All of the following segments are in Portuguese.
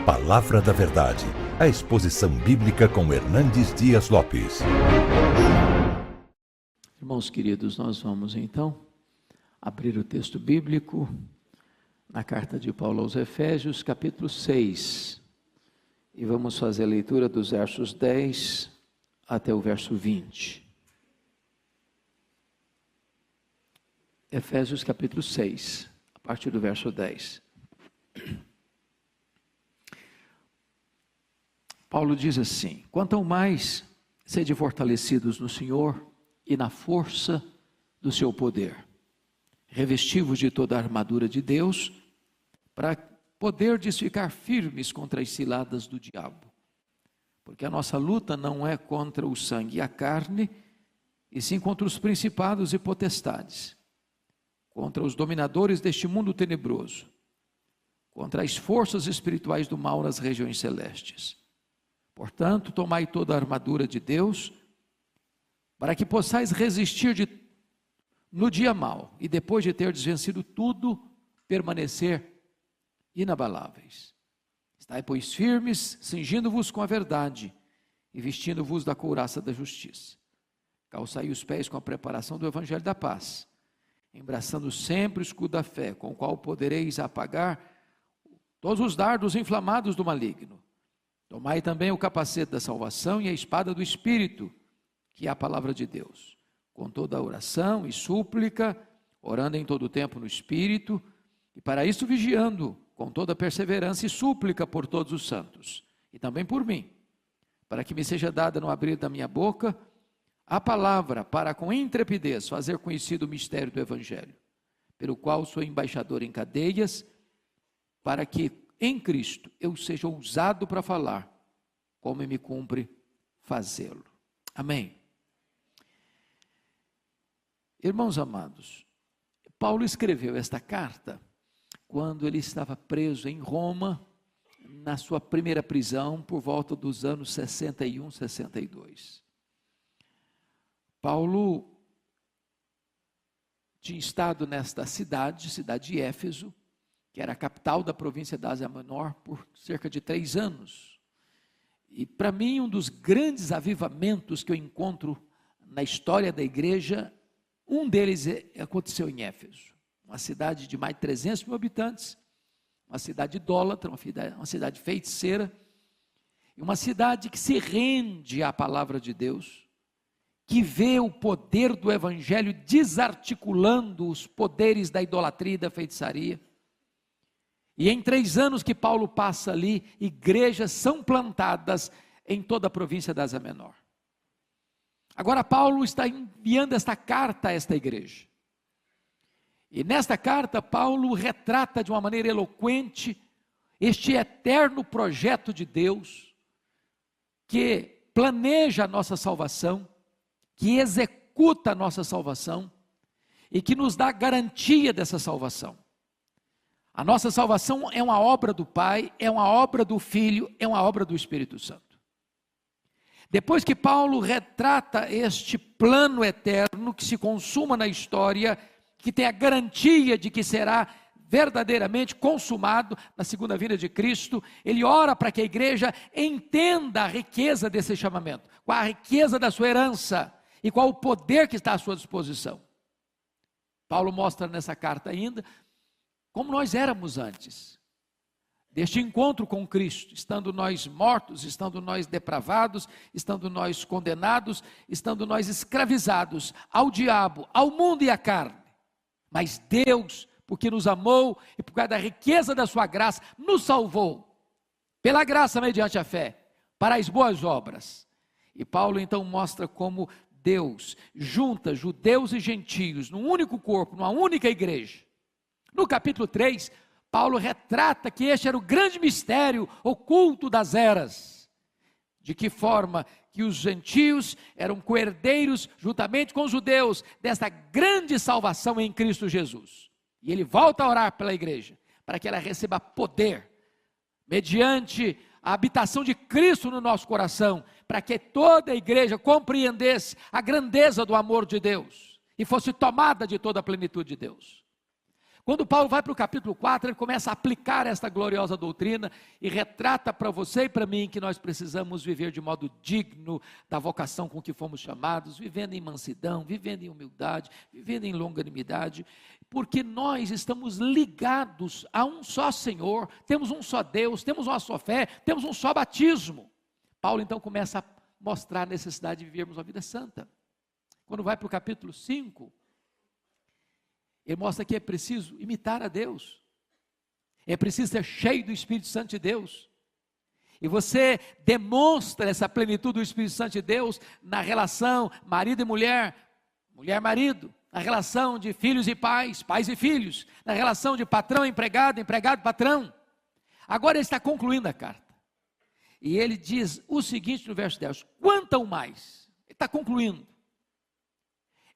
Palavra da Verdade, a exposição bíblica com Hernandes Dias Lopes. Irmãos queridos, nós vamos então abrir o texto bíblico na carta de Paulo aos Efésios, capítulo 6, e vamos fazer a leitura dos versos 10 até o verso 20. Efésios capítulo 6, a partir do verso 10. Paulo diz assim: quanto ao mais, sede fortalecidos no Senhor e na força do seu poder, revestivos de toda a armadura de Deus, para poderdes ficar firmes contra as ciladas do diabo. Porque a nossa luta não é contra o sangue e a carne, e sim contra os principados e potestades, contra os dominadores deste mundo tenebroso, contra as forças espirituais do mal nas regiões celestes. Portanto, tomai toda a armadura de Deus, para que possais resistir no dia mau, e depois de ter vencido tudo, permanecer inabaláveis. Estai, pois, firmes, cingindo-vos com a verdade, e vestindo-vos da couraça da justiça. Calçai os pés com a preparação do evangelho da paz, embraçando sempre o escudo da fé, com o qual podereis apagar todos os dardos inflamados do maligno. Tomai também o capacete da salvação e a espada do Espírito, que é a palavra de Deus, com toda a oração e súplica, orando em todo o tempo no Espírito, e para isso vigiando, com toda perseverança e súplica por todos os santos, e também por mim, para que me seja dada no abrir da minha boca a palavra, para com intrepidez fazer conhecido o mistério do Evangelho, pelo qual sou embaixador em cadeias, para que em Cristo eu seja ousado para falar, como me cumpre fazê-lo. Amém. Irmãos amados, Paulo escreveu esta carta quando ele estava preso em Roma, na sua primeira prisão, por volta dos anos 61, 62. Paulo tinha estado nesta cidade de Éfeso, que era a capital da província da Ásia Menor, por cerca de 3 anos. E para mim, um dos grandes avivamentos que eu encontro na história da igreja, um deles aconteceu em Éfeso, uma cidade de mais de 300 mil habitantes, uma cidade idólatra, uma cidade feiticeira, e uma cidade que se rende à palavra de Deus, que vê o poder do evangelho desarticulando os poderes da idolatria e da feitiçaria. E em 3 anos que Paulo passa ali, igrejas são plantadas em toda a província da Ásia Menor. Agora Paulo está enviando esta carta a esta igreja. E nesta carta Paulo retrata de uma maneira eloquente este eterno projeto de Deus, que planeja a nossa salvação, que executa a nossa salvação e que nos dá garantia dessa salvação. A nossa salvação é uma obra do Pai, é uma obra do Filho, é uma obra do Espírito Santo. Depois que Paulo retrata este plano eterno que se consuma na história, que tem a garantia de que será verdadeiramente consumado na segunda vinda de Cristo, ele ora para que a igreja entenda a riqueza desse chamamento, qual a riqueza da sua herança e qual o poder que está à sua disposição. Paulo mostra nessa carta ainda como nós éramos antes deste encontro com Cristo, estando nós mortos, estando nós depravados, estando nós condenados, estando nós escravizados ao diabo, ao mundo e à carne. Mas Deus, porque nos amou e por causa da riqueza da sua graça, nos salvou, pela graça mediante a fé, para as boas obras. E Paulo então mostra como Deus junta judeus e gentios num único corpo, numa única igreja. No capítulo 3, Paulo retrata que este era o grande mistério oculto das eras. De que forma que os gentios eram coerdeiros juntamente com os judeus desta grande salvação em Cristo Jesus. E ele volta a orar pela igreja, para que ela receba poder, mediante a habitação de Cristo no nosso coração, para que toda a igreja compreendesse a grandeza do amor de Deus, e fosse tomada de toda a plenitude de Deus. Quando Paulo vai para o capítulo 4, ele começa a aplicar esta gloriosa doutrina e retrata para você e para mim que nós precisamos viver de modo digno da vocação com que fomos chamados, vivendo em mansidão, vivendo em humildade, vivendo em longanimidade, porque nós estamos ligados a um só Senhor, temos um só Deus, temos uma só fé, temos um só batismo. Paulo então começa a mostrar a necessidade de vivermos uma vida santa. Quando vai para o capítulo 5, ele mostra que é preciso imitar a Deus, é preciso ser cheio do Espírito Santo de Deus, e você demonstra essa plenitude do Espírito Santo de Deus na relação marido e mulher, mulher-marido, na relação de filhos e pais, pais e filhos, na relação de patrão e empregado, empregado e patrão. Agora ele está concluindo a carta, e ele diz o seguinte no verso 10, quanto ao mais, ele está concluindo,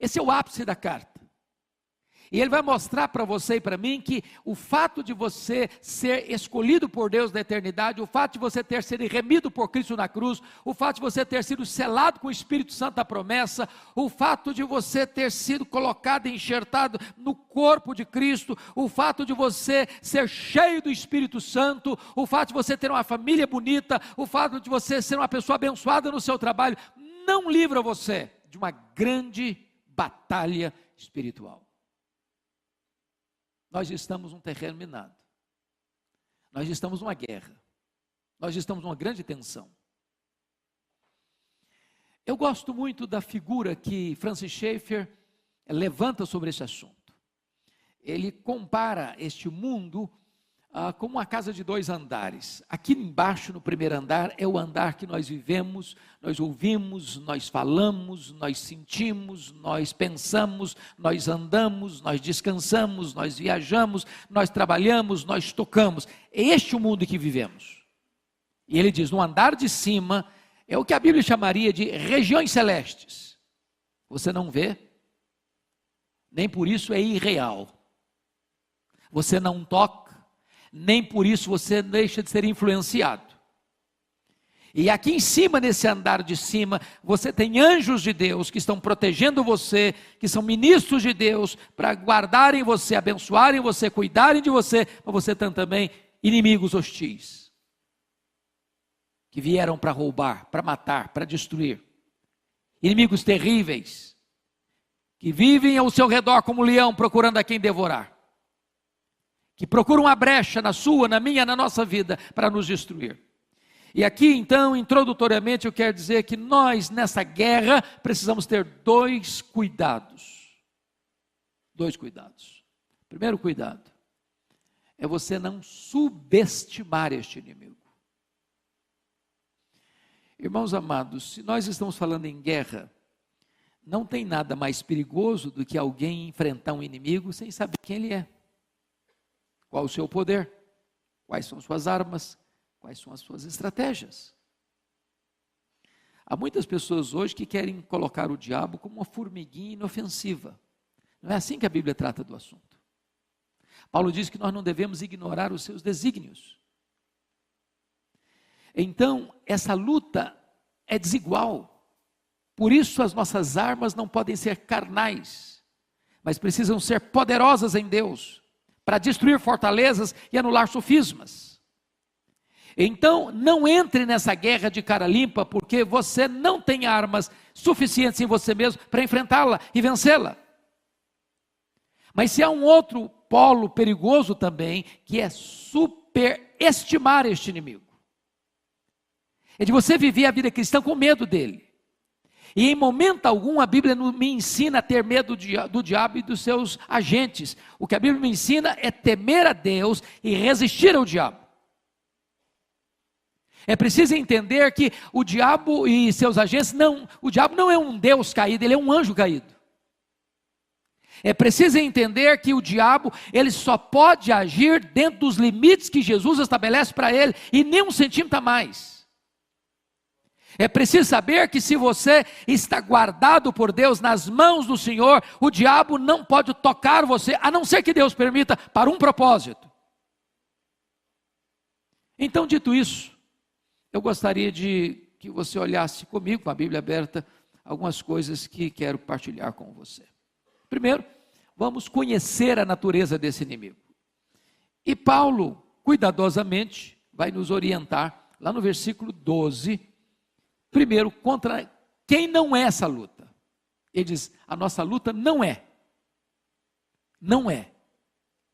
esse é o ápice da carta. E ele vai mostrar para você e para mim que o fato de você ser escolhido por Deus na eternidade, o fato de você ter sido remido por Cristo na cruz, o fato de você ter sido selado com o Espírito Santo da promessa, o fato de você ter sido colocado e enxertado no corpo de Cristo, o fato de você ser cheio do Espírito Santo, o fato de você ter uma família bonita, o fato de você ser uma pessoa abençoada no seu trabalho, não livra você de uma grande batalha espiritual. Nós estamos num terreno minado, nós estamos numa guerra, nós estamos numa grande tensão. Eu gosto muito da figura que Francis Schaeffer levanta sobre esse assunto. Ele compara este mundo como uma casa de 2 andares. Aqui embaixo, no primeiro andar, é o andar que nós vivemos, nós ouvimos, nós falamos, nós sentimos, nós pensamos, nós andamos, nós descansamos, nós viajamos, nós trabalhamos, nós tocamos. É este o mundo em que vivemos. E ele diz, no andar de cima, é o que a Bíblia chamaria de regiões celestes. Você não vê, nem por isso é irreal. Você não toca, nem por isso você deixa de ser influenciado. E aqui em cima, nesse andar de cima, você tem anjos de Deus que estão protegendo você, que são ministros de Deus, para guardarem você, abençoarem você, cuidarem de você, mas você tem também inimigos hostis, que vieram para roubar, para matar, para destruir. Inimigos terríveis, que vivem ao seu redor como leão, procurando a quem devorar. Que procuram uma brecha na sua, na minha, na nossa vida, para nos destruir. E aqui então, introdutoriamente, eu quero dizer que nós, nessa guerra, precisamos ter 2 cuidados. 2 cuidados. Primeiro cuidado, é você não subestimar este inimigo. Irmãos amados, se nós estamos falando em guerra, não tem nada mais perigoso do que alguém enfrentar um inimigo sem saber quem ele é. Qual o seu poder? Quais são suas armas? Quais são as suas estratégias? Há muitas pessoas hoje que querem colocar o diabo como uma formiguinha inofensiva. Não é assim que a Bíblia trata do assunto. Paulo diz que nós não devemos ignorar os seus desígnios. Então, essa luta é desigual. Por isso as nossas armas não podem ser carnais, mas precisam ser poderosas em Deus, para destruir fortalezas e anular sofismas. Então, não entre nessa guerra de cara limpa, porque você não tem armas suficientes em você mesmo para enfrentá-la e vencê-la. Mas se há um outro polo perigoso também, que é superestimar este inimigo. É de você viver a vida cristã com medo dele. E em momento algum a Bíblia não me ensina a ter medo do diabo e dos seus agentes. O que a Bíblia me ensina é temer a Deus e resistir ao diabo. É preciso entender que o diabo e seus agentes, o diabo não é um Deus caído, ele é um anjo caído. É preciso entender que o diabo, ele só pode agir dentro dos limites que Jesus estabelece para ele, e nem 1 centímetro a mais. É preciso saber que se você está guardado por Deus nas mãos do Senhor, o diabo não pode tocar você, a não ser que Deus permita, para um propósito. Então, dito isso, eu gostaria de que você olhasse comigo, com a Bíblia aberta, algumas coisas que quero partilhar com você. Primeiro, vamos conhecer a natureza desse inimigo. E Paulo, cuidadosamente, vai nos orientar, lá no versículo 12, primeiro, contra quem não é essa luta. Ele diz, a nossa luta não é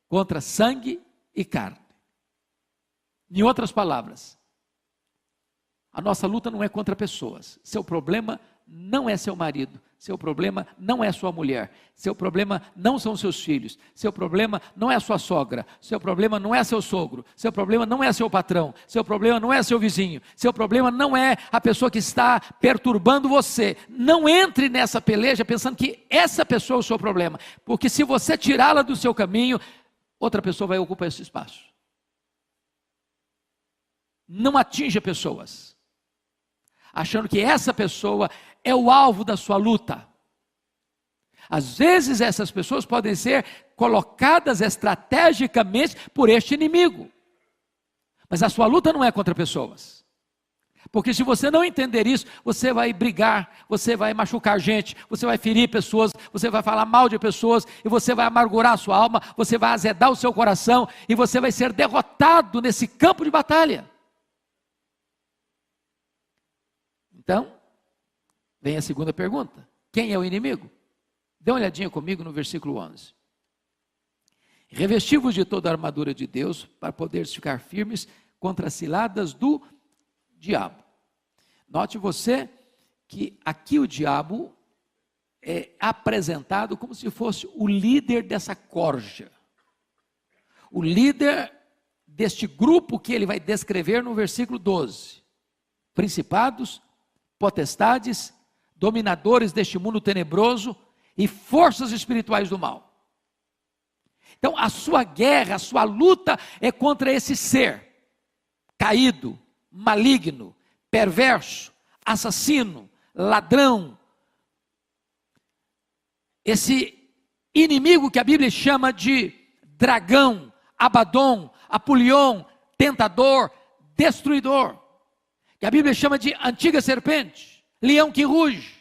contra sangue e carne. Em outras palavras, a nossa luta não é contra pessoas. Seu problema não é seu marido, seu problema não é sua mulher, seu problema não são seus filhos, seu problema não é sua sogra, seu problema não é seu sogro, seu problema não é seu patrão, seu problema não é seu vizinho, seu problema não é a pessoa que está perturbando você. Não entre nessa peleja pensando que essa pessoa é o seu problema, porque se você tirá-la do seu caminho, outra pessoa vai ocupar esse espaço. Não atinja pessoas achando que essa pessoa é o alvo da sua luta. Às vezes essas pessoas podem ser colocadas estrategicamente por este inimigo. Mas a sua luta não é contra pessoas. Porque se você não entender isso, você vai brigar, você vai machucar gente, você vai ferir pessoas, você vai falar mal de pessoas, e você vai amargurar a sua alma, você vai azedar o seu coração, e você vai ser derrotado nesse campo de batalha. Então, vem a segunda pergunta. Quem é o inimigo? Dê uma olhadinha comigo no versículo 11. Revesti-vos de toda a armadura de Deus, para poderes ficar firmes contra as ciladas do diabo. Note você que aqui o diabo é apresentado como se fosse o líder dessa corja. O líder deste grupo que ele vai descrever no versículo 12. Principados, potestades, dominadores deste mundo tenebroso e forças espirituais do mal. Então a sua guerra, a sua luta é contra esse ser caído, maligno, perverso, assassino, ladrão. Esse inimigo que a Bíblia chama de dragão, Abaddon, Apolion, tentador, destruidor. Que a Bíblia chama de antiga serpente, leão que ruge.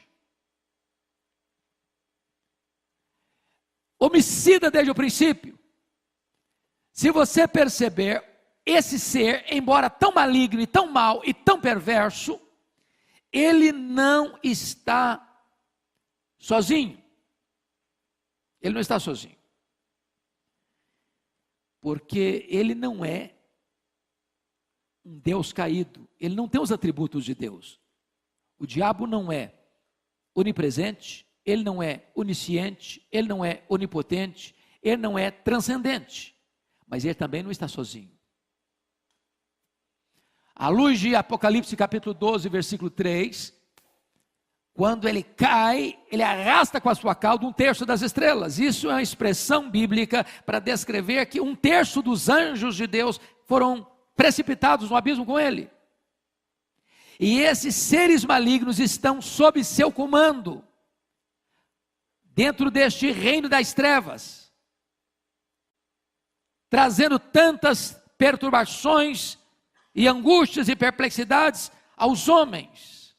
Homicida desde o princípio. Se você perceber, esse ser, embora tão maligno e tão mau e tão perverso, ele não está sozinho. Ele não está sozinho. Porque ele não é um Deus caído, ele não tem os atributos de Deus. O diabo não é onipresente, ele não é onisciente, ele não é onipotente, ele não é transcendente, mas ele também não está sozinho. À luz de Apocalipse capítulo 12, versículo 3, quando ele cai, ele arrasta com a sua cauda 1/3 das estrelas. Isso é uma expressão bíblica para descrever que 1/3 dos anjos de Deus foram precipitados no abismo com ele. E esses seres malignos estão sob seu comando, dentro deste reino das trevas, trazendo tantas perturbações e angústias e perplexidades aos homens.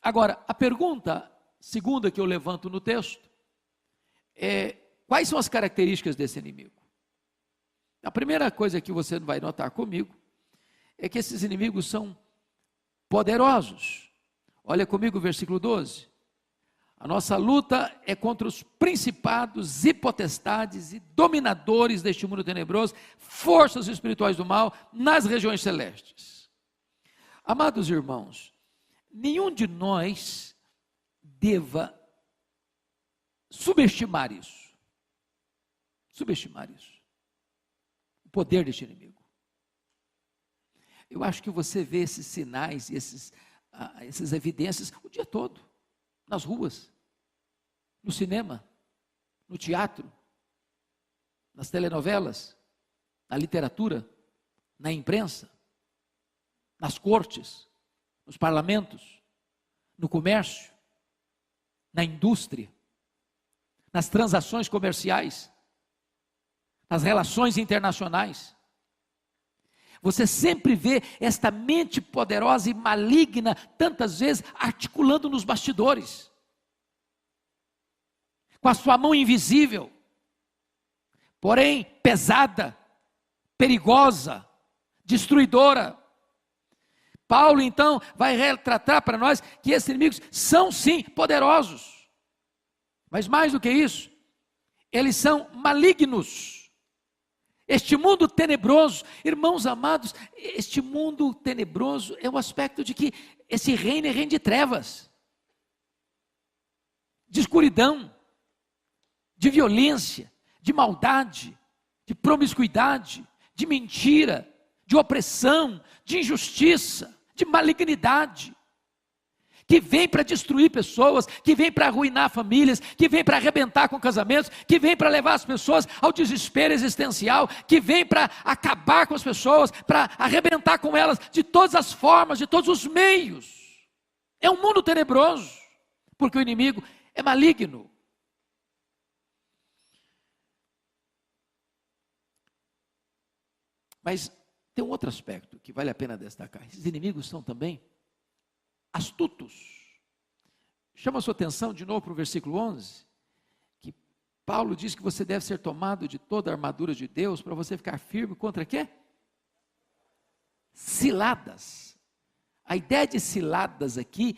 Agora, a pergunta segunda que eu levanto no texto é: quais são as características desse inimigo? A primeira coisa que você vai notar comigo é que esses inimigos são poderosos. Olha comigo o versículo 12. A nossa luta é contra os principados e potestades e dominadores deste mundo tenebroso, forças espirituais do mal nas regiões celestes. Amados irmãos, nenhum de nós deva subestimar isso. Subestimar isso. O poder deste inimigo. Eu acho que você vê esses sinais e essas evidências o dia todo, nas ruas, no cinema, no teatro, nas telenovelas, na literatura, na imprensa, nas cortes, nos parlamentos, no comércio, na indústria, nas transações comerciais, nas relações internacionais. Você sempre vê esta mente poderosa e maligna, tantas vezes, articulando nos bastidores, com a sua mão invisível, porém pesada, perigosa, destruidora. Paulo então vai retratar para nós que esses inimigos são sim poderosos, mas mais do que isso, eles são malignos. Este mundo tenebroso, irmãos amados, este mundo tenebroso é o aspecto de que esse reino é reino de trevas, de escuridão, de violência, de maldade, de promiscuidade, de mentira, de opressão, de injustiça, de malignidade, que vem para destruir pessoas, que vem para arruinar famílias, que vem para arrebentar com casamentos, que vem para levar as pessoas ao desespero existencial, que vem para acabar com as pessoas, para arrebentar com elas de todas as formas, de todos os meios. É um mundo tenebroso, porque o inimigo é maligno. Mas tem um outro aspecto que vale a pena destacar. Esses inimigos são também astutos. Chama a sua atenção de novo para o versículo 11, que Paulo diz que você deve ser tomado de toda a armadura de Deus para você ficar firme contra quê? Ciladas. A ideia de ciladas aqui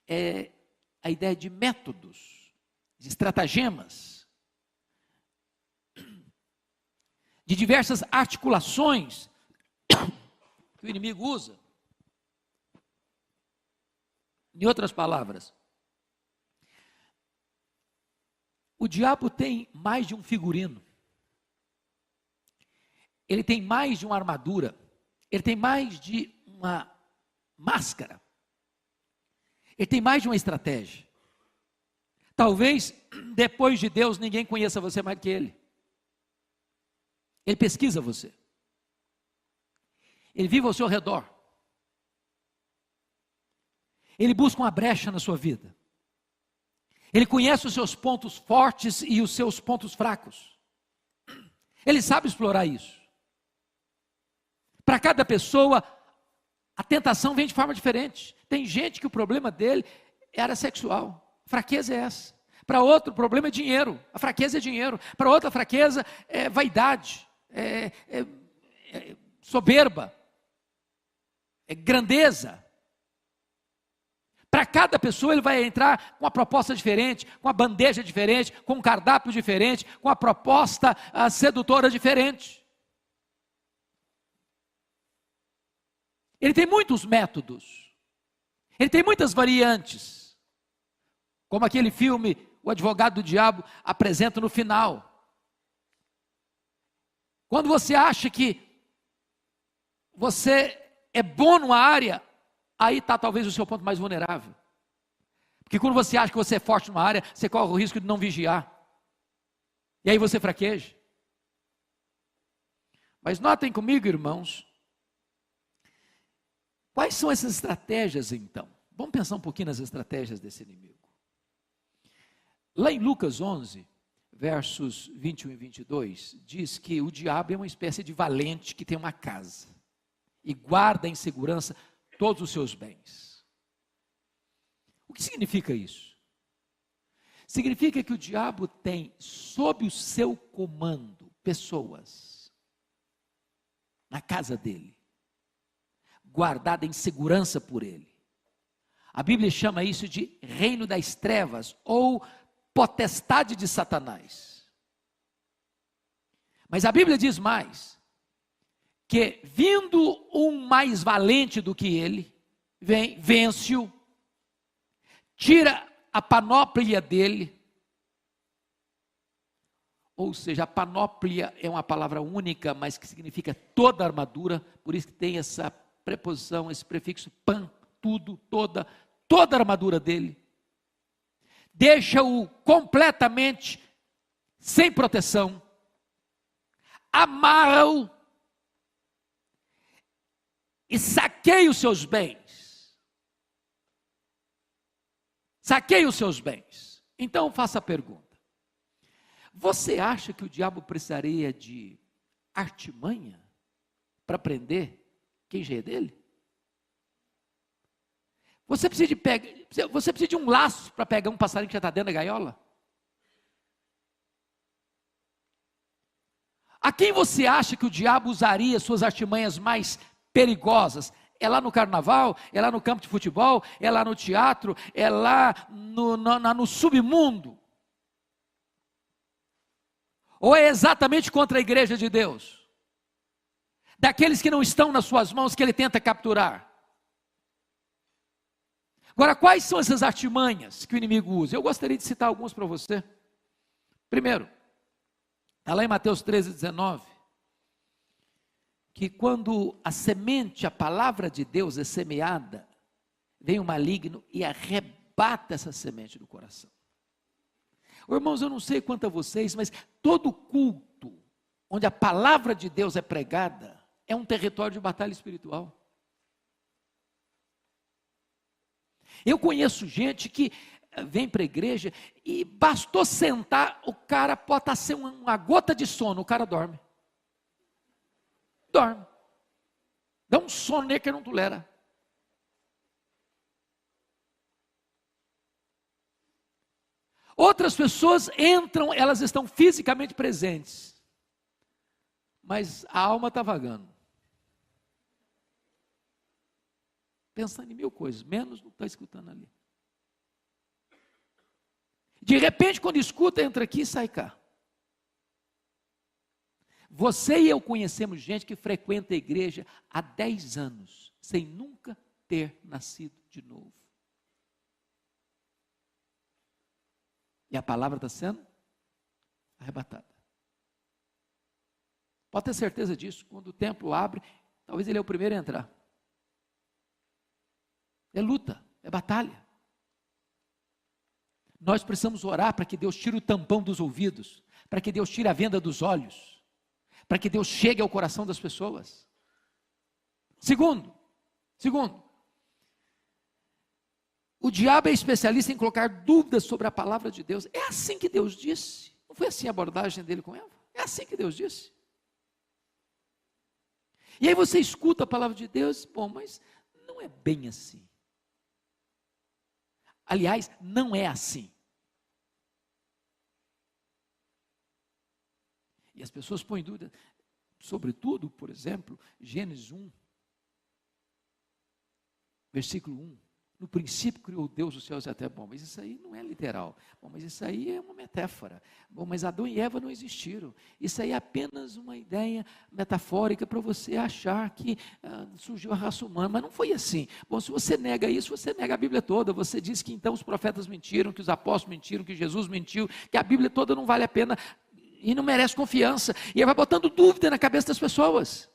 é a ideia de métodos, de estratagemas, de diversas articulações que o inimigo usa. Em outras palavras, o diabo tem mais de um figurino, ele tem mais de uma armadura, ele tem mais de uma máscara, ele tem mais de uma estratégia. Talvez depois de Deus ninguém conheça você mais do que ele. Ele pesquisa você, ele vive ao seu redor, ele busca uma brecha na sua vida, ele conhece os seus pontos fortes e os seus pontos fracos, ele sabe explorar isso. Para cada pessoa, a tentação vem de forma diferente. Tem gente que o problema dele é área sexual, a fraqueza é essa. Para outro, o problema é dinheiro, a fraqueza é dinheiro. Para outra, a fraqueza é vaidade, é soberba, é grandeza. Para cada pessoa ele vai entrar com uma proposta diferente, com uma bandeja diferente, com um cardápio diferente, com uma proposta sedutora diferente. Ele tem muitos métodos, ele tem muitas variantes, como aquele filme O Advogado do Diabo apresenta no final. Quando você acha que você é bom numa área, aí está talvez o seu ponto mais vulnerável. Porque quando você acha que você é forte numa área, você corre o risco de não vigiar. E aí você fraqueja. Mas notem comigo, irmãos, quais são essas estratégias então? Vamos pensar um pouquinho nas estratégias desse inimigo. Lá em Lucas 11, versos 21 e 22, diz que o diabo é uma espécie de valente que tem uma casa e guarda em segurança todos os seus bens. O que significa isso? Significa que o diabo tem sob o seu comando pessoas na casa dele, guardada em segurança por ele. A Bíblia chama isso de reino das trevas ou potestade de Satanás. Mas a Bíblia diz mais, que vindo um mais valente do que ele, vem, vence-o, tira a panóplia dele. Ou seja, a panóplia é uma palavra única, mas que significa toda a armadura, por isso que tem essa preposição, esse prefixo pan, tudo, toda a armadura dele. Deixa-o completamente sem proteção, amarra-o e saqueia os seus bens. Saqueia os seus bens. Então faça a pergunta: você acha que o diabo precisaria de artimanha para prender quem já é dele? Você precisa de um laço para pegar um passarinho que já está dentro da gaiola? A quem você acha que o diabo usaria suas artimanhas mais perigosas? É lá no carnaval? É lá no campo de futebol? É lá no teatro? É lá no submundo? Ou é exatamente contra a igreja de Deus? Daqueles que não estão nas suas mãos que ele tenta capturar? Agora, quais são essas artimanhas que o inimigo usa? Eu gostaria de citar alguns para você. Primeiro, está lá em Mateus 13:19, que quando a semente, a palavra de Deus é semeada, vem o maligno e arrebata essa semente do coração. Irmãos, eu não sei quanto a vocês, mas todo culto onde a palavra de Deus é pregada é um território de batalha espiritual. Eu conheço gente que vem para a igreja e bastou sentar, o cara pode estar sem uma gota de sono, o cara dorme. Dorme. Dá um sono nele que não tolera. Outras pessoas entram, elas estão fisicamente presentes, mas a alma está vagando, pensando em mil coisas, menos no que está escutando ali. De repente, quando escuta, entra aqui e sai cá. Você e eu conhecemos gente que frequenta a igreja há 10 anos, sem nunca ter nascido de novo. E a palavra está sendo arrebatada. Pode ter certeza disso, quando o templo abre, talvez ele é o primeiro a entrar. É luta, é batalha. Nós precisamos orar para que Deus tire o tampão dos ouvidos, para que Deus tire a venda dos olhos, para que Deus chegue ao coração das pessoas. Segundo, o diabo é especialista em colocar dúvidas sobre a palavra de Deus. É assim que Deus disse. Não foi assim a abordagem dele com Eva? É assim que Deus disse. E aí você escuta a palavra de Deus, bom, mas não é bem assim. Aliás, não é assim. E as pessoas põem dúvida, sobretudo, por exemplo, Gênesis 1, versículo 1. No princípio criou Deus os céus e a terra. Bom, mas isso aí não é literal. Bom, mas isso aí é uma metáfora. Bom, mas Adão e Eva não existiram. Isso aí é apenas uma ideia metafórica para você achar que surgiu a raça humana. Mas não foi assim. Bom, se você nega isso, você nega a Bíblia toda. Você diz que então os profetas mentiram, que os apóstolos mentiram, que Jesus mentiu, que a Bíblia toda não vale a pena e não merece confiança. E aí vai botando dúvida na cabeça das pessoas.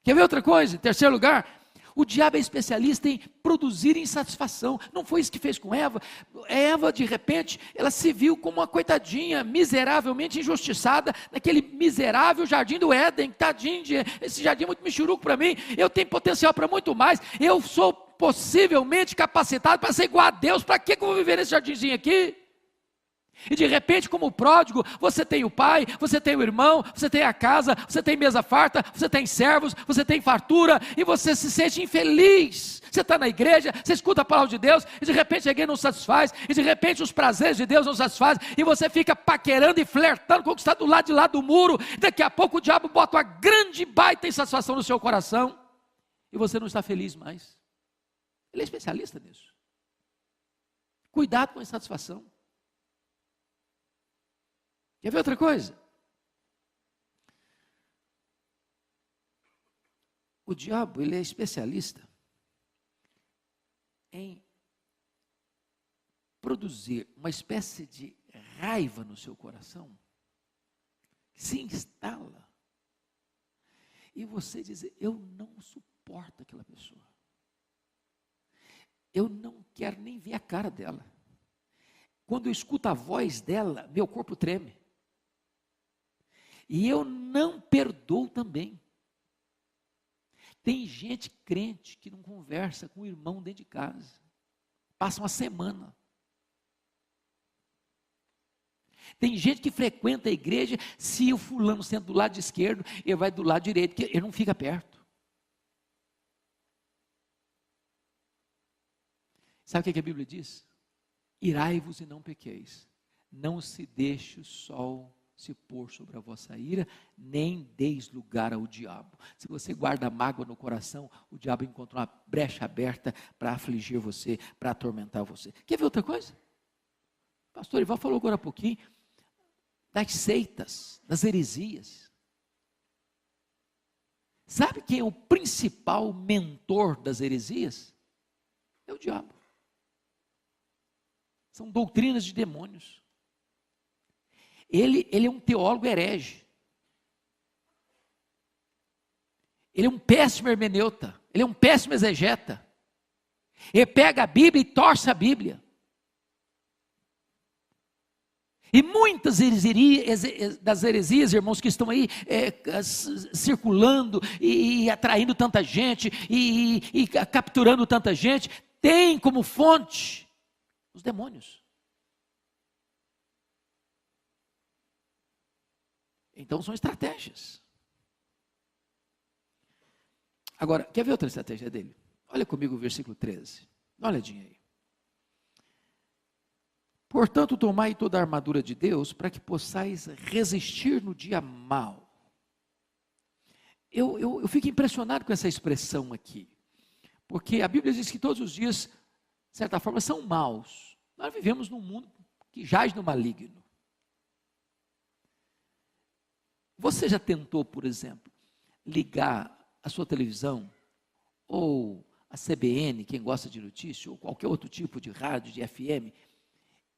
Quer ver outra coisa? Em terceiro lugar, o diabo é especialista em produzir insatisfação. Não foi isso que fez com Eva. Eva, de repente, ela se viu como uma coitadinha, miseravelmente injustiçada, naquele miserável jardim do Éden. Tadinho, esse jardim é muito michuruco para mim. Eu tenho potencial para muito mais. Eu sou possivelmente capacitado para ser igual a Deus. Para que eu vou viver nesse jardinzinho aqui? E de repente, como pródigo, você tem o pai, você tem o irmão, você tem a casa, você tem mesa farta, você tem servos, você tem fartura, e você se sente infeliz. Você está na igreja, você escuta a palavra de Deus, e de repente a igreja não satisfaz, e de repente os prazeres de Deus não satisfazem, e você fica paquerando e flertando com o que está do lado de lá do muro. Daqui a pouco o diabo bota uma grande baita insatisfação no seu coração, e você não está feliz mais. Ele é especialista nisso. Cuidado com a insatisfação. Quer ver outra coisa? O diabo, ele é especialista em produzir uma espécie de raiva no seu coração, que se instala, e você diz, eu não suporto aquela pessoa, eu não quero nem ver a cara dela, quando eu escuto a voz dela, meu corpo treme, e eu não perdoo também. Tem gente crente que não conversa com o irmão dentro de casa, passa uma semana. Tem gente que frequenta a igreja, se o fulano senta do lado esquerdo, ele vai do lado direito, porque ele não fica perto. Sabe o que a Bíblia diz? Irai-vos e não pequeis, não se deixe o sol se pôr sobre a vossa ira, nem deis lugar ao diabo. Se você guarda mágoa no coração, o diabo encontra uma brecha aberta para afligir você, para atormentar você. Quer ver outra coisa? O pastor Ivan falou agora há pouquinho das seitas, das heresias. Sabe quem é o principal mentor das heresias? É o diabo. São doutrinas de demônios. Ele é um teólogo herege. Ele é um péssimo hermeneuta. Ele é um péssimo exegeta. Ele pega a Bíblia e torce a Bíblia. E muitas das heresias, irmãos, que estão aí circulando e atraindo tanta gente e capturando tanta gente, tem como fonte os demônios. Então são estratégias. Agora, quer ver outra estratégia dele? Olha comigo o versículo 13. Dá uma olhadinha aí. Portanto, tomai toda a armadura de Deus, para que possais resistir no dia mau. Eu fico impressionado com essa expressão aqui, porque a Bíblia diz que todos os dias, de certa forma, são maus. Nós vivemos num mundo que jaz no maligno. Você já tentou, por exemplo, ligar a sua televisão, ou a CBN, quem gosta de notícia, ou qualquer outro tipo de rádio, de FM,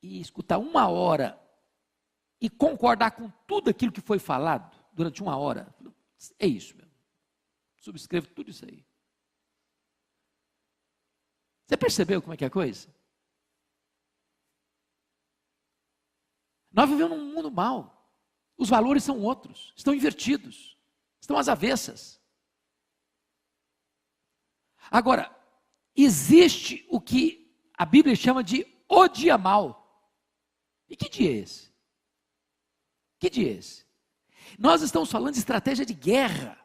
e escutar 1 hora e concordar com tudo aquilo que foi falado durante 1 hora? É isso mesmo. Subscrevo tudo isso aí. Você percebeu como é que é a coisa? Nós vivemos num mundo mau. Os valores são outros, estão invertidos, estão às avessas. Agora, existe o que a Bíblia chama de o dia mau. E que dia é esse? Que dia é esse? Nós estamos falando de estratégia de guerra.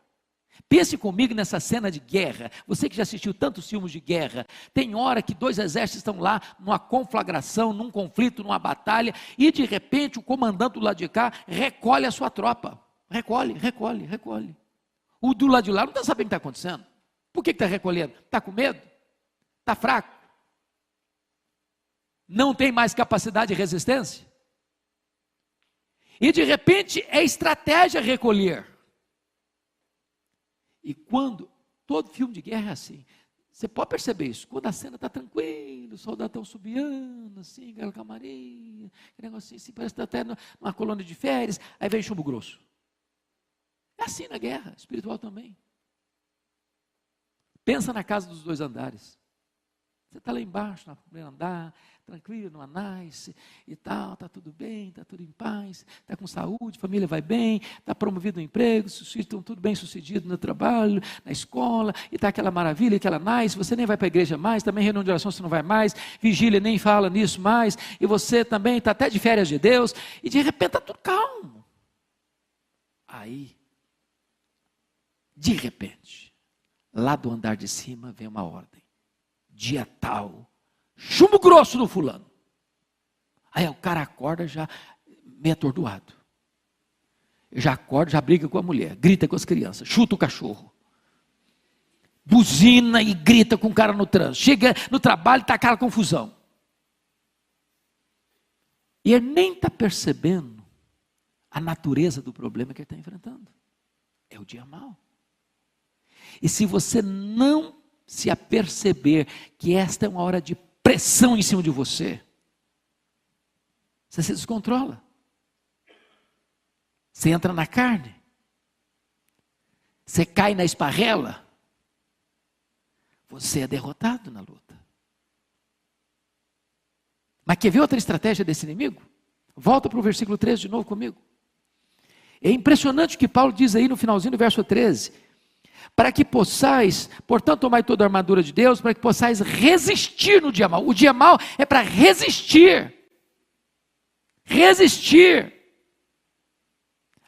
Pense comigo nessa cena de guerra. Você que já assistiu tantos filmes de guerra, tem hora que 2 exércitos estão lá numa conflagração, num conflito, numa batalha, e de repente o comandante do lado de cá recolhe a sua tropa. Recolhe. O do lado de lá não está sabendo o que está acontecendo. Por que está recolhendo? Está com medo? Está fraco? Não tem mais capacidade de resistência? E de repente é estratégia recolher. E quando, todo filme de guerra é assim, você pode perceber isso, quando a cena está tranquila, os soldados estão subiando, assim, aquela camarinha, aquele negocinho assim, parece que está até numa colônia de férias, aí vem chumbo grosso. É assim na guerra, espiritual também. Pensa na casa dos 2 andares. Você está lá embaixo, no primeiro andar, tranquilo, numa nice e tal, está tudo bem, está tudo em paz, está com saúde, família vai bem, está promovido no emprego, os filhos estão tudo bem sucedido no trabalho, na escola, e está aquela maravilha, aquela nice, você nem vai para a igreja mais, também reunião de oração você não vai mais, vigília nem fala nisso mais, e você também está até de férias de Deus, e de repente está tudo calmo. Aí, de repente, lá do andar de cima vem uma ordem. Dia tal, chumbo grosso no fulano. Aí o cara acorda já meio atordoado. Já acorda, já briga com a mulher, grita com as crianças, chuta o cachorro. Buzina e grita com o cara no trânsito. Chega no trabalho e está aquela confusão. E ele nem está percebendo a natureza do problema que ele está enfrentando. É o dia mau. E se você não se aperceber que esta é uma hora de pressão em cima de você, você se descontrola. Você entra na carne. Você cai na esparrela. Você é derrotado na luta. Mas quer ver outra estratégia desse inimigo? Volta para o versículo 13 de novo comigo. É impressionante o que Paulo diz aí no finalzinho do verso 13. Para que possais, portanto, tomai toda a armadura de Deus, para que possais resistir no dia mau. O dia mau é para resistir. Resistir.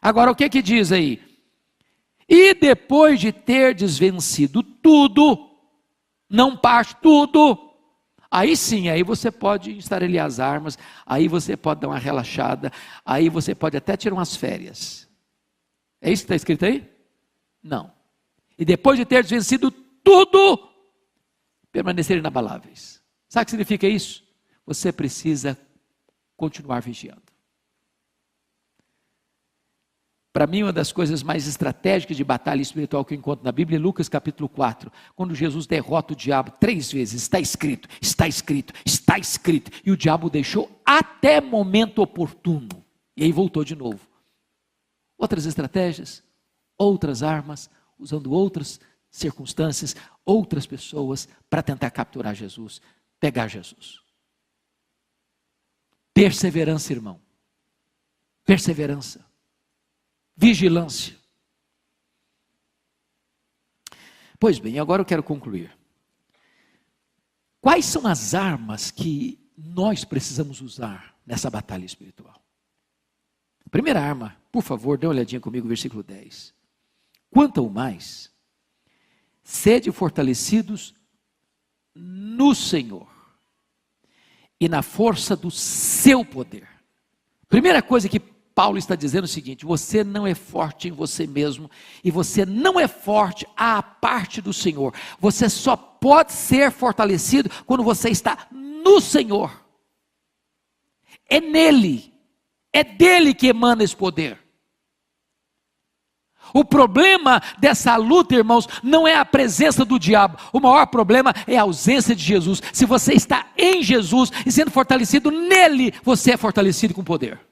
Agora, o que diz aí? E depois de terdes vencido tudo, não parte tudo, Aí sim, aí você pode estarelhar as armas, aí você pode dar uma relaxada, aí você pode até tirar umas férias. É isso que está escrito aí? Não. E depois de ter vencido tudo, permanecer inabaláveis. Sabe o que significa isso? Você precisa continuar vigiando. Para mim, uma das coisas mais estratégicas de batalha espiritual que eu encontro na Bíblia é Lucas capítulo 4, quando Jesus derrota o diabo 3 vezes, está escrito, está escrito, está escrito, e o diabo deixou até momento oportuno, e aí voltou de novo. Outras estratégias, outras armas, usando outras circunstâncias, outras pessoas, para tentar capturar Jesus, pegar Jesus. Perseverança, irmão, perseverança. Vigilância. Pois bem, agora eu quero concluir. Quais são as armas que nós precisamos usar nessa batalha espiritual? A primeira arma, por favor, dê uma olhadinha comigo, versículo 10. Quanto ao mais, sede fortalecidos no Senhor e na força do seu poder. Primeira coisa que Paulo está dizendo o seguinte: você não é forte em você mesmo, e você não é forte à parte do Senhor. Você só pode ser fortalecido quando você está no Senhor. É nele, é dele que emana esse poder. O problema dessa luta, irmãos, não é a presença do diabo. O maior problema é a ausência de Jesus. Se você está em Jesus e sendo fortalecido nele, você é fortalecido com poder.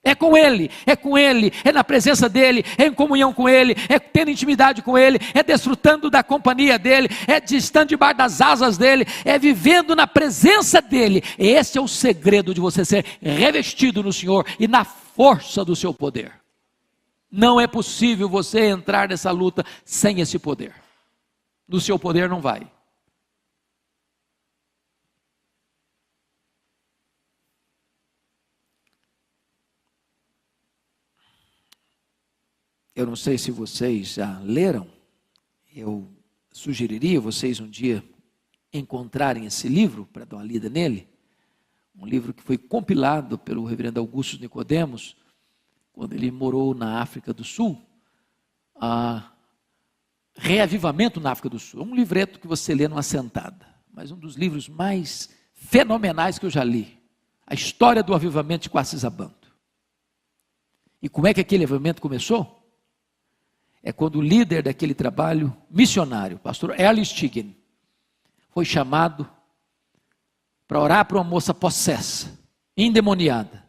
É com Ele, é na presença dEle, é em comunhão com Ele, é tendo intimidade com Ele, é desfrutando da companhia dEle, é estando debaixo das asas dEle, é vivendo na presença dEle. Esse é o segredo de você ser revestido no Senhor e na força do seu poder. Não é possível você entrar nessa luta sem esse poder. No seu poder não vai. Eu não sei se vocês já leram, eu sugeriria vocês um dia encontrarem esse livro, para dar uma lida nele, um livro que foi compilado pelo reverendo Augusto Nicodemos, quando ele morou na África do Sul, Reavivamento na África do Sul. É um livreto que você lê numa sentada, mas um dos livros mais fenomenais que eu já li, a história do avivamento de Quacisabanto. E como é que aquele avivamento começou? É quando o líder daquele trabalho missionário, o pastor Earl Stiggin, foi chamado para orar para uma moça possessa, endemoniada,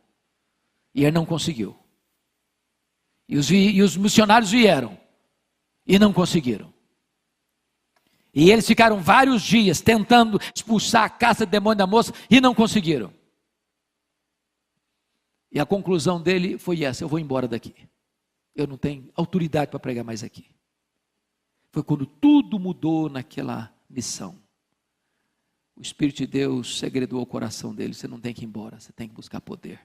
e ele não conseguiu. E os missionários vieram e não conseguiram. E eles ficaram vários dias tentando expulsar a caça de demônio da moça e não conseguiram. E a conclusão dele foi essa: eu vou embora daqui. Eu não tenho autoridade para pregar mais aqui. Foi quando tudo mudou naquela missão. O Espírito de Deus segredou o coração dele. Você não tem que ir embora, você tem que buscar poder.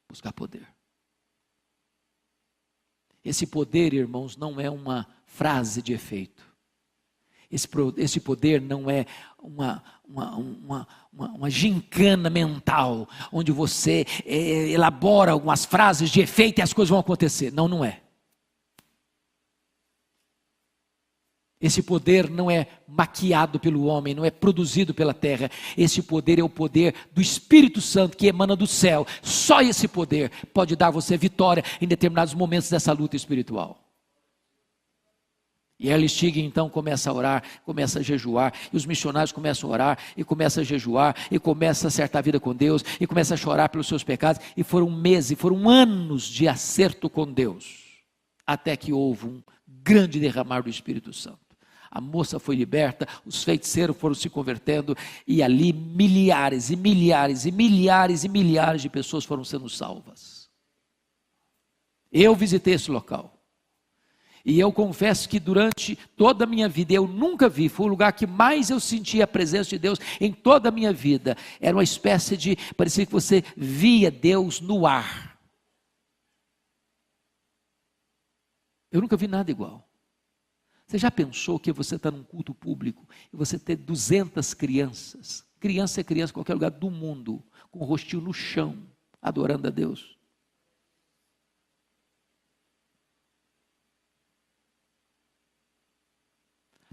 Buscar poder. Esse poder, irmãos, não é uma frase de efeito. Esse poder não é uma gincana mental, onde você elabora algumas frases de efeito e as coisas vão acontecer. Não, não é. Esse poder não é maquiado pelo homem, não é produzido pela terra. Esse poder é o poder do Espírito Santo que emana do céu. Só esse poder pode dar a você vitória em determinados momentos dessa luta espiritual. E Earl Stiggin então começa a orar, começa a jejuar, e os missionários começam a orar, e começam a jejuar, e começam a acertar a vida com Deus, e começam a chorar pelos seus pecados, e foram meses, foram anos de acerto com Deus, até que houve um grande derramar do Espírito Santo. A moça foi liberta, os feiticeiros foram se convertendo, e ali milhares e milhares e milhares e milhares de pessoas foram sendo salvas. Eu visitei esse local. E eu confesso que durante toda a minha vida, eu nunca vi, foi o lugar que mais eu senti a presença de Deus em toda a minha vida. Era uma espécie de, parecia que você via Deus no ar. Eu nunca vi nada igual. Você já pensou que você está num culto público e você ter 200 crianças? Criança é criança em qualquer lugar do mundo, com o rostinho no chão, adorando a Deus.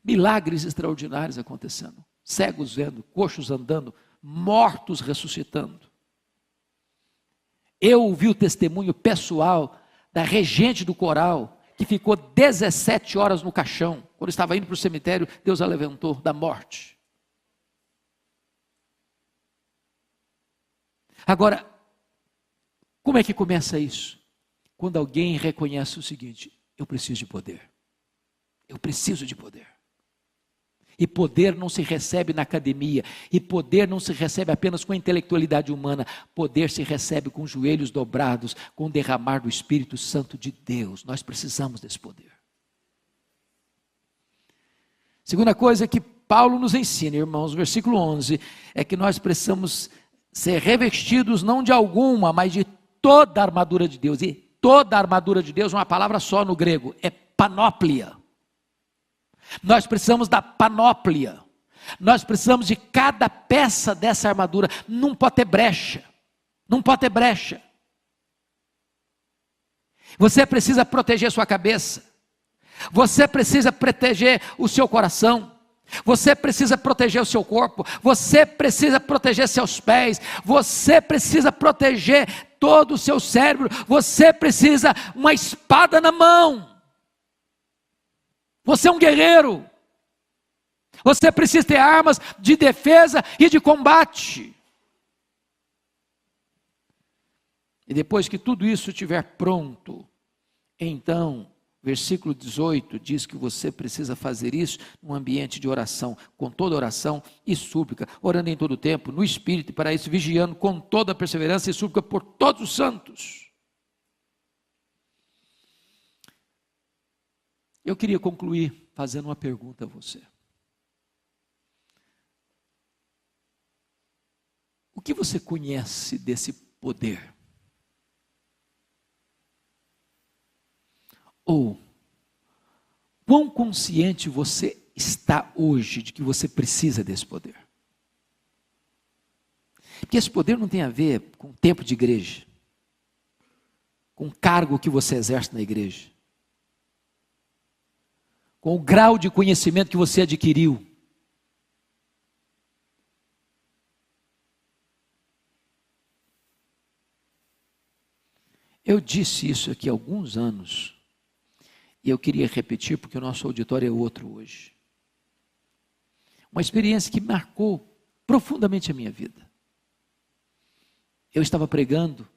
Milagres extraordinários acontecendo. Cegos vendo, coxos andando, mortos ressuscitando. Eu ouvi o testemunho pessoal da regente do coral, que ficou 17 horas no caixão. Quando estava indo para o cemitério, Deus a levantou da morte. Agora, como é que começa isso? Quando alguém reconhece o seguinte: eu preciso de poder. Eu preciso de poder. E poder não se recebe na academia. E poder não se recebe apenas com a intelectualidade humana. Poder se recebe com os joelhos dobrados, com o derramar do Espírito Santo de Deus. Nós precisamos desse poder. Segunda coisa que Paulo nos ensina, irmãos, versículo 11, é que nós precisamos ser revestidos não de alguma, mas de toda a armadura de Deus. E toda a armadura de Deus, uma palavra só no grego, é panóplia. Nós precisamos da panóplia. Nós precisamos de cada peça dessa armadura. Não pode ter brecha. Não pode ter brecha. Você precisa proteger sua cabeça. Você precisa proteger o seu coração. Você precisa proteger o seu corpo. Você precisa proteger seus pés. Você precisa proteger todo o seu cérebro. Você precisa uma espada na mão. Você é um guerreiro. Você precisa ter armas de defesa e de combate. E depois que tudo isso estiver pronto, então, versículo 18 diz que você precisa fazer isso num ambiente de oração, com toda oração e súplica, orando em todo o tempo, no Espírito, e para isso vigiando com toda a perseverança e súplica por todos os santos. Eu queria concluir fazendo uma pergunta a você. O que você conhece desse poder? Ou, quão consciente você está hoje de que você precisa desse poder? Porque esse poder não tem a ver com o tempo de igreja, com o cargo que você exerce na igreja, com o grau de conhecimento que você adquiriu. Eu disse isso aqui há alguns anos, e eu queria repetir porque o nosso auditório é outro hoje. Uma experiência que marcou profundamente a minha vida. Eu estava pregando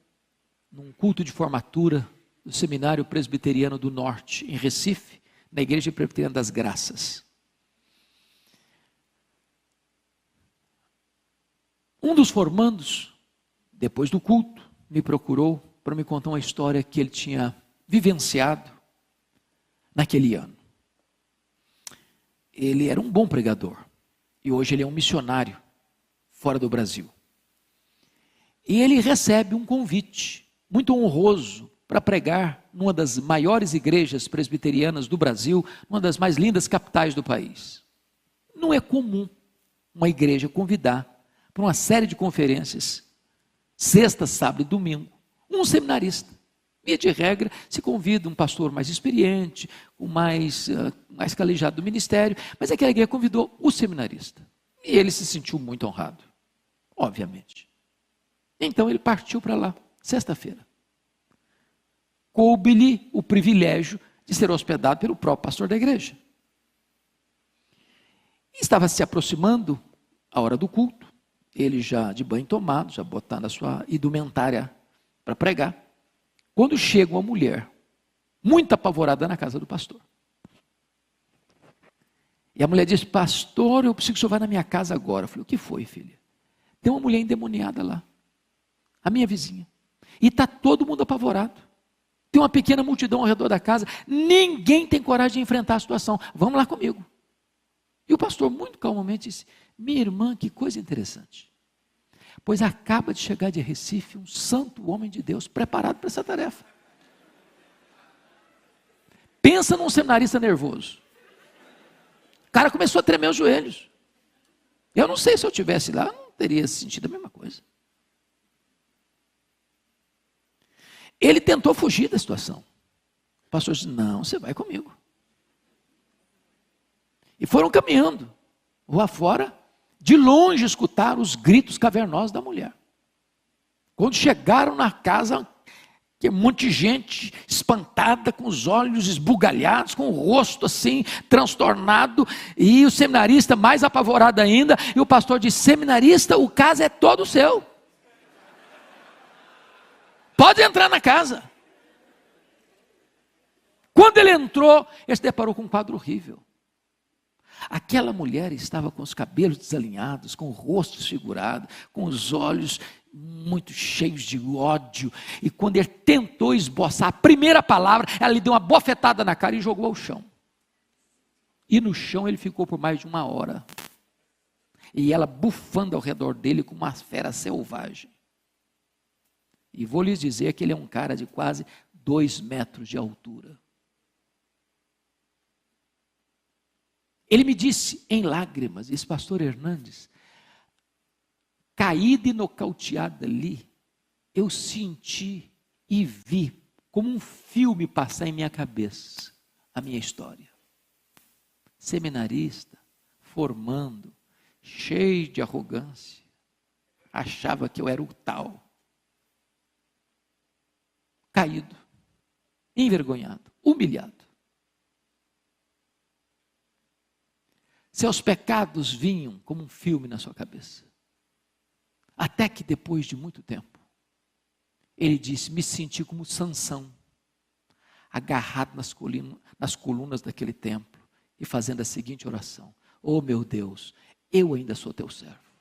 num culto de formatura do Seminário Presbiteriano do Norte, em Recife, na Igreja Presbiteriana das Graças. Um dos formandos, depois do culto, me procurou para me contar uma história que ele tinha vivenciado naquele ano. Ele era um bom pregador e hoje ele é um missionário fora do Brasil. E ele recebe um convite muito honroso para pregar numa das maiores igrejas presbiterianas do Brasil, uma das mais lindas capitais do país. Não é comum uma igreja convidar para uma série de conferências, sexta, sábado e domingo, um seminarista. Via de regra, se convida um pastor mais experiente, com mais calejado do ministério, mas aquela igreja convidou o seminarista. E ele se sentiu muito honrado, obviamente. Então ele partiu para lá, sexta-feira. Coube-lhe o privilégio de ser hospedado pelo próprio pastor da igreja. E estava se aproximando a hora do culto, ele já de banho tomado, já botando a sua indumentária para pregar, quando chega uma mulher, muito apavorada na casa do pastor. E a mulher disse: pastor, eu preciso que o senhor vá na minha casa agora. Eu falei: o que foi, filha? Tem uma mulher endemoniada lá, a minha vizinha, e está todo mundo apavorado. Tem uma pequena multidão ao redor da casa, ninguém tem coragem de enfrentar a situação. Vamos lá comigo. E o pastor, muito calmamente, disse: minha irmã, que coisa interessante. Pois acaba de chegar de Recife um santo homem de Deus preparado para essa tarefa. Pensa num seminarista nervoso. cara começou a tremer os joelhos. Eu não sei se eu estivesse lá, não teria sentido a mesma coisa. Ele tentou fugir da situação. O pastor disse, não, você vai comigo. E foram caminhando, rua fora, de longe escutaram os gritos cavernosos da mulher. Quando chegaram na casa, que um monte de gente espantada, com os olhos esbugalhados, com o rosto assim, transtornado, e o seminarista mais apavorado ainda, e o pastor disse, seminarista, o caso é todo seu. Pode entrar na casa. Quando ele entrou, ele se deparou com um quadro horrível. Aquela mulher estava com os cabelos desalinhados, com o rosto desfigurado, com os olhos muito cheios de ódio. E quando ele tentou esboçar a primeira palavra, ela lhe deu uma bofetada na cara e jogou ao chão. E no chão ele ficou por mais de 1 hora. E ela bufando ao redor dele como uma fera selvagem. E vou lhes dizer que ele é um cara de quase 2 metros de altura. Ele me disse em lágrimas, esse pastor Hernandes, caído e nocauteado ali, eu senti e vi como um filme passar em minha cabeça a minha história. Seminarista, formando, cheio de arrogância, achava que eu era o tal. Caído, envergonhado, humilhado. Seus pecados vinham como um filme na sua cabeça. Até que depois de muito tempo, ele disse, me senti como Sansão, agarrado nas colunas daquele templo, e fazendo a seguinte oração, oh meu Deus, eu ainda sou teu servo,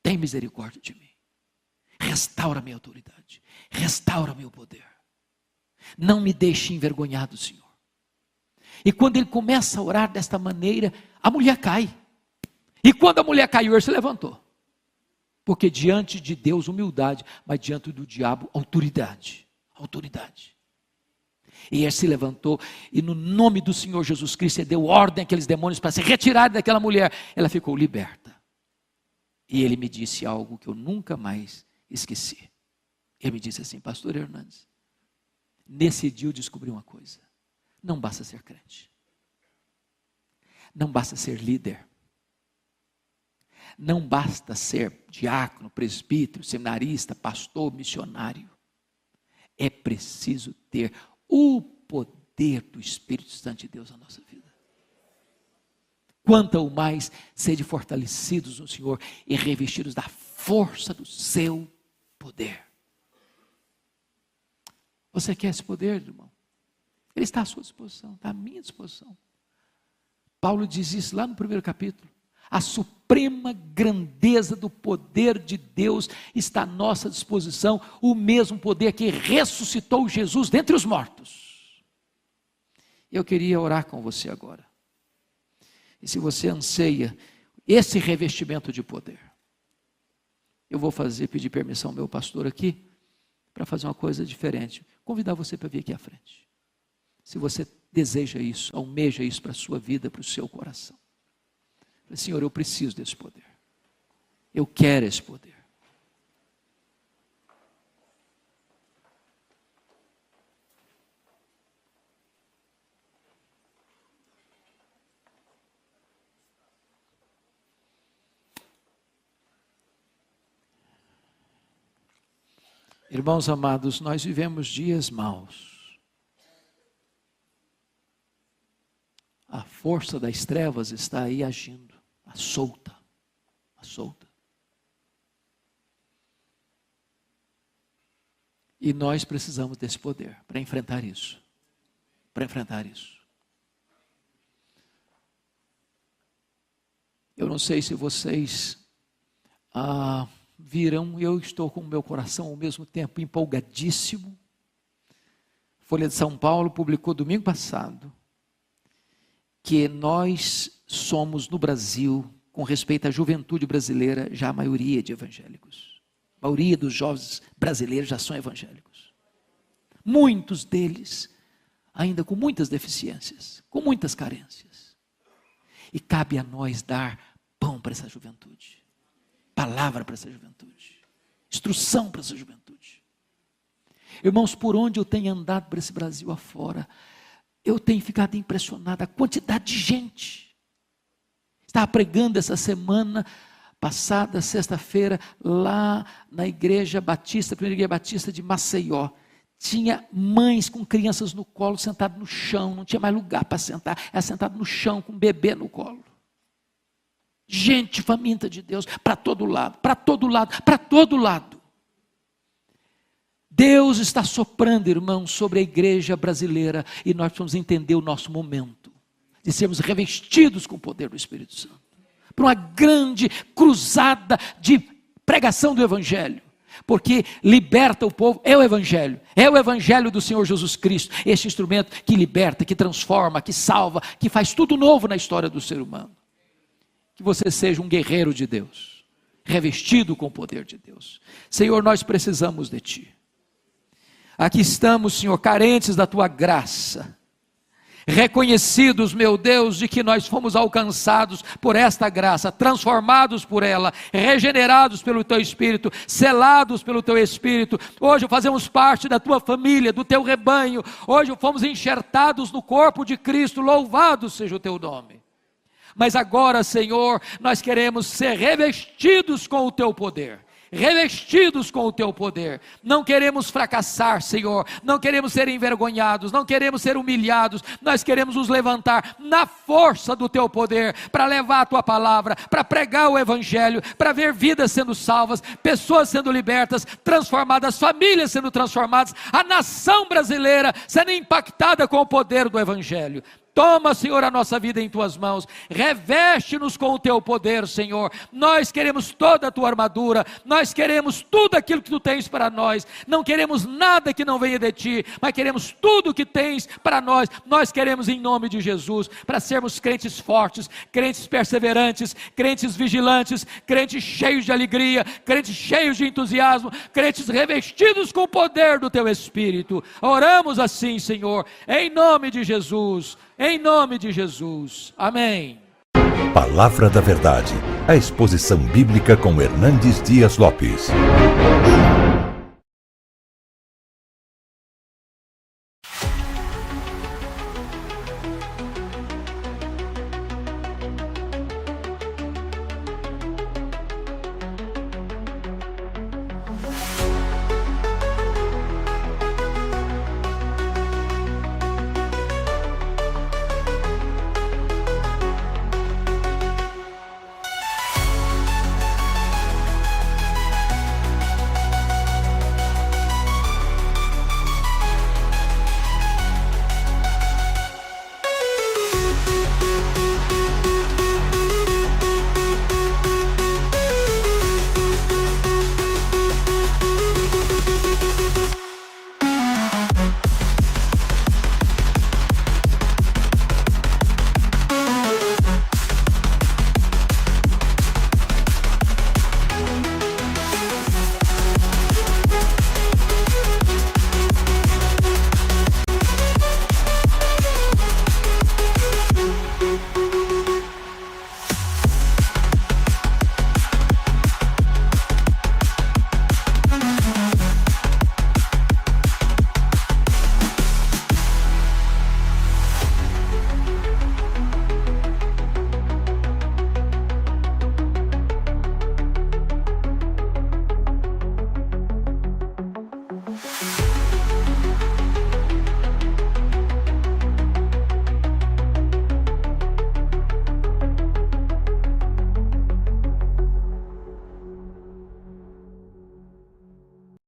tem misericórdia de mim, restaura minha autoridade, restaura meu poder, não me deixe envergonhado, Senhor. E quando ele começa a orar desta maneira, a mulher cai. E quando a mulher caiu, ele se levantou. Porque diante de Deus, humildade, mas diante do diabo, autoridade. Autoridade. E ele se levantou, e no nome do Senhor Jesus Cristo, ele deu ordem àqueles demônios para se retirarem daquela mulher. Ela ficou liberta. E ele me disse algo que eu nunca mais esqueci. Ele me disse assim, pastor Hernandes, nesse dia eu descobri uma coisa. Não basta ser crente. Não basta ser líder. Não basta ser diácono, presbítero, seminarista, pastor, missionário. É preciso ter o poder do Espírito Santo de Deus na nossa vida. Quanto mais sede fortalecidos no Senhor e revestidos da força do seu poder. Você quer esse poder, irmão? Ele está à sua disposição, está à minha disposição. Paulo diz isso lá no 1º capítulo. A suprema grandeza do poder de Deus está à nossa disposição, o mesmo poder que ressuscitou Jesus dentre os mortos. Eu queria orar com você agora. E se você anseia esse revestimento de poder, eu vou pedir permissão ao meu pastor aqui, para fazer uma coisa diferente. Convidar você para vir aqui à frente. Se você deseja isso, almeja isso para a sua vida, para o seu coração. Senhor, eu preciso desse poder. Eu quero esse poder. Irmãos amados, nós vivemos dias maus. A força das trevas está aí agindo, à solta, à solta. E nós precisamos desse poder para enfrentar isso. Para enfrentar isso. Eu não sei se vocês viram, eu estou com o meu coração ao mesmo tempo empolgadíssimo. Folha de São Paulo publicou domingo passado que nós somos no Brasil, com respeito à juventude brasileira, já a maioria de evangélicos. A maioria dos jovens brasileiros já são evangélicos. Muitos deles ainda com muitas deficiências, com muitas carências. E cabe a nós dar pão para essa juventude, palavra para essa juventude, instrução para essa juventude. Irmãos, por onde eu tenho andado por esse Brasil afora, eu tenho ficado impressionado, a quantidade de gente. Estava pregando essa semana passada, sexta-feira, lá na Igreja Batista, primeira Igreja Batista de Maceió. Tinha mães com crianças no colo, sentado no chão, não tinha mais lugar para sentar, era sentado no chão com um bebê no colo. Gente faminta de Deus, para todo lado, para todo lado, para todo lado. Deus está soprando, irmãos, sobre a igreja brasileira, e nós precisamos entender o nosso momento, de sermos revestidos com o poder do Espírito Santo, para uma grande cruzada de pregação do Evangelho, porque liberta o povo, é o Evangelho do Senhor Jesus Cristo, este instrumento que liberta, que transforma, que salva, que faz tudo novo na história do ser humano. Que você seja um guerreiro de Deus, revestido com o poder de Deus. Senhor, nós precisamos de Ti. Aqui estamos, Senhor, carentes da Tua graça, reconhecidos, meu Deus, de que nós fomos alcançados por esta graça, transformados por ela, regenerados pelo Teu Espírito, selados pelo Teu Espírito. Hoje fazemos parte da Tua família, do Teu rebanho. Hoje fomos enxertados no corpo de Cristo. Louvado seja o Teu nome. Mas agora, Senhor, nós queremos ser revestidos com o Teu poder. Revestidos com o Teu poder, não queremos fracassar, Senhor, não queremos ser envergonhados, não queremos ser humilhados, nós queremos nos levantar na força do Teu poder, para levar a Tua palavra, para pregar o Evangelho, para ver vidas sendo salvas, pessoas sendo libertas, transformadas, famílias sendo transformadas, a nação brasileira sendo impactada com o poder do Evangelho. Toma, Senhor, a nossa vida em Tuas mãos, reveste-nos com o Teu poder, Senhor. Nós queremos toda a Tua armadura, nós queremos tudo aquilo que Tu tens para nós, não queremos nada que não venha de Ti, mas queremos tudo que tens para nós. Nós queremos em nome de Jesus, para sermos crentes fortes, crentes perseverantes, crentes vigilantes, crentes cheios de alegria, crentes cheios de entusiasmo, crentes revestidos com o poder do Teu Espírito. Oramos assim, Senhor, em nome de Jesus. Em nome de Jesus. Amém. Palavra da Verdade. A exposição bíblica com Hernandes Dias Lopes.